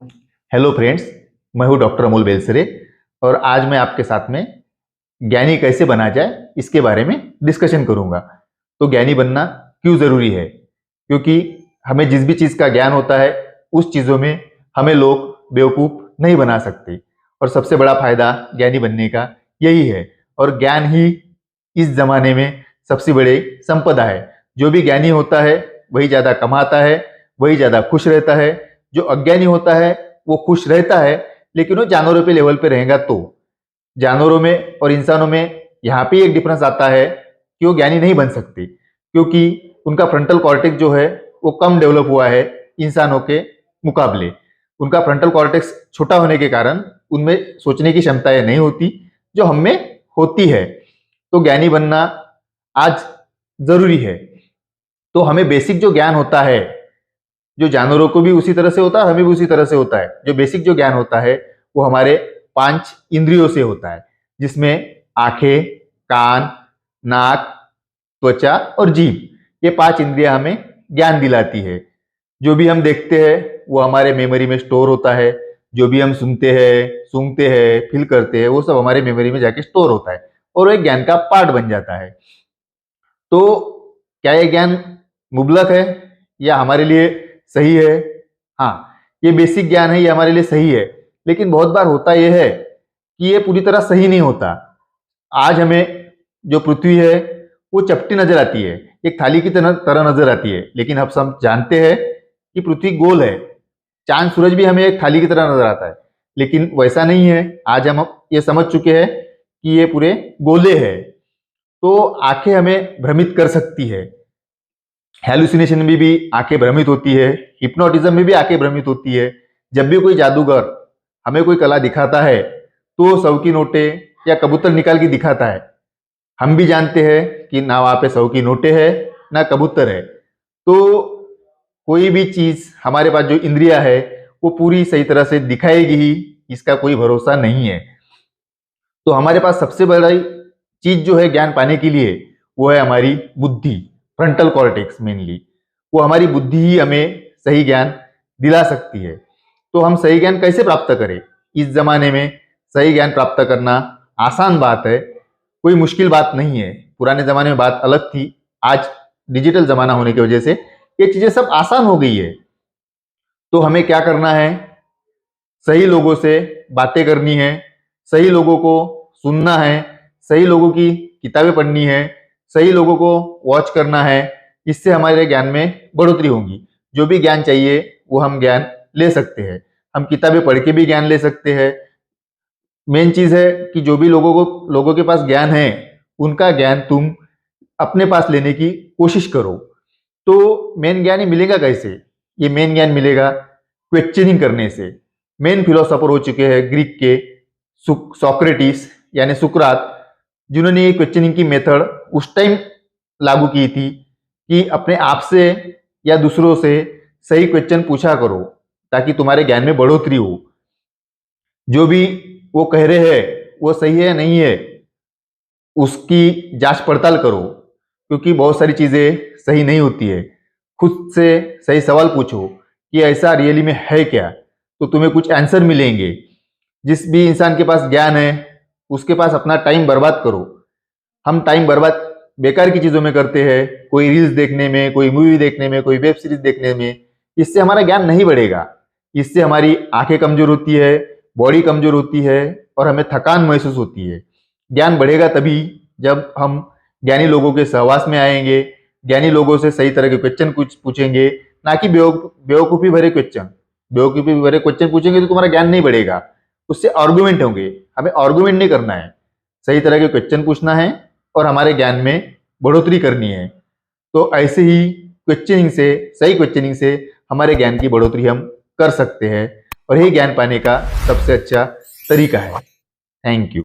Hello friends, मैं हूं doctor Amol Belsare और आज मैं आपके साथ में ज्ञानी कैसे बना जाए इसके बारे में डिस्कशन करूंगा। तो ज्ञानी बनना क्यों ज़रूरी है? क्योंकि हमें जिस भी चीज़ का ज्ञान होता है उस चीज़ों में हमें लोग बेवकूफ़ नहीं बना सकते और सबसे बड़ा फायदा ज्ञानी बनने का यही है। और ज्ञान ही इस जमाने में सबसे बड़ी संपदा है। जो भी ज्ञानी होता है वही ज़्यादा कमाता है, वही ज़्यादा खुश रहता है। जो अज्ञानी होता है वो खुश रहता है लेकिन वो जानवरों पे लेवल पे रहेगा। तो जानवरों में और इंसानों में यहाँ पे एक डिफरेंस आता है कि वो ज्ञानी नहीं बन सकते क्योंकि उनका फ्रंटल कॉर्टेक्स जो है वो कम डेवलप हुआ है इंसानों के मुकाबले। उनका फ्रंटल कॉर्टेक्स छोटा होने के कारण उनमें सोचने की क्षमताएं नहीं होती जो हम में होती है। तो ज्ञानी बनना आज जरूरी है। तो हमें बेसिक जो ज्ञान होता है, जो जानवरों को भी उसी तरह से होता है, हमें भी उसी तरह से होता है। जो बेसिक जो ज्ञान होता है वो हमारे 5 इंद्रियों से होता है, जिसमें आंखें, कान, नाक, त्वचा और जीभ, ये 5 इंद्रियां हमें ज्ञान दिलाती है। जो भी हम देखते हैं वो हमारे मेमोरी में स्टोर होता है। जो भी हम सुनते हैं, सूंघते हैं, फील करते हैं, वो सब हमारे मेमोरी में जाके स्टोर होता है और वो एक ज्ञान का पार्ट बन जाता है। तो क्या ये ज्ञान मुबलक है या हमारे लिए सही है? हाँ, ये बेसिक ज्ञान है, ये हमारे लिए सही है। लेकिन बहुत बार होता यह है कि ये पूरी तरह सही नहीं होता। आज हमें जो पृथ्वी है वो चपटी नजर आती है, एक थाली की तरह नजर आती है। लेकिन अब हम जानते हैं कि पृथ्वी गोल है। चांद सूरज भी हमें एक थाली की तरह नजर आता है, लेकिन वैसा नहीं है। आज हम ये समझ चुके हैं कि ये पूरे गोले हैं। तो आंखें हमें भ्रमित कर सकती है। हेलुसिनेशन में भी आंखें भ्रमित होती है, हिप्नोटिज्म में भी आंखें भ्रमित होती है। जब भी कोई जादूगर हमें कोई कला दिखाता है तो 100 की नोटें या कबूतर निकाल के दिखाता है। हम भी जानते हैं कि ना वहां पे 100 की नोटें है ना कबूतर है। तो कोई भी चीज हमारे पास जो इंद्रिया है वो पूरी सही तरह से दिखाएगी ही, इसका कोई भरोसा नहीं है। तो हमारे पास सबसे बड़ी चीज जो है ज्ञान पाने के लिए वो है हमारी बुद्धि, फ्रंटल कॉर्टेक्स मेनली। वो हमारी बुद्धि ही हमें सही ज्ञान दिला सकती है। तो हम सही ज्ञान कैसे प्राप्त करें? इस जमाने में सही ज्ञान प्राप्त करना आसान बात है, कोई मुश्किल बात नहीं है। पुराने जमाने में बात अलग थी। आज डिजिटल जमाना होने की वजह से ये चीजें सब आसान हो गई है। तो हमें क्या करना है? सही लोगों से बातें करनी है, सही लोगों को सुनना है, सही लोगों की किताबें पढ़नी है, सही लोगों को वॉच करना है। इससे हमारे ज्ञान में बढ़ोतरी होगी। जो भी ज्ञान चाहिए वो हम ज्ञान ले सकते हैं। हम किताबें पढ़ के भी ज्ञान ले सकते हैं। मेन चीज है कि जो भी लोगों के पास ज्ञान है उनका ज्ञान तुम अपने पास लेने की कोशिश करो। तो मेन ज्ञान ही मिलेगा कैसे? ये मेन ज्ञान मिलेगा क्वेश्चनिंग करने से। मेन फिलोसोफर हो चुके हैं ग्रीक के सोक्रेटिस यानी सुकरात, जिन्होंने ये क्वेश्चनिंग की मेथड उस टाइम लागू की थी कि अपने आप से या दूसरों से सही क्वेश्चन पूछा करो ताकि तुम्हारे ज्ञान में बढ़ोतरी हो। जो भी वो कह रहे हैं वो सही है या नहीं है उसकी जांच पड़ताल करो, क्योंकि बहुत सारी चीजें सही नहीं होती है। खुद से सही सवाल पूछो कि ऐसा रियली में है क्या, तो तुम्हें कुछ आंसर मिलेंगे। जिस भी इंसान के पास ज्ञान है उसके पास अपना टाइम बर्बाद करो। हम टाइम बर्बाद बेकार की चीजों में करते हैं, कोई रील्स देखने में, कोई मूवी देखने में, कोई वेब सीरीज देखने में। इससे हमारा ज्ञान नहीं बढ़ेगा। इससे हमारी आंखें कमजोर होती है, बॉडी कमजोर होती है और हमें थकान महसूस होती है। ज्ञान बढ़ेगा तभी जब हम ज्ञानी लोगों के सहवास में आएंगे, ज्ञानी लोगों से सही तरह के क्वेश्चन कुछ पूछेंगे, ना कि बेवकूफी भरे क्वेश्चन। बेवकूफी भरे क्वेश्चन पूछेंगे तो तुम्हारा ज्ञान नहीं बढ़ेगा, उससे आर्गुमेंट होंगे। हमें आर्गुमेंट नहीं करना है, सही तरह के क्वेश्चन पूछना है और हमारे ज्ञान में बढ़ोतरी करनी है। तो ऐसे ही क्वेश्चनिंग से, सही क्वेश्चनिंग से हमारे ज्ञान की बढ़ोतरी हम कर सकते हैं और यही ज्ञान पाने का सबसे अच्छा तरीका है। Thank you.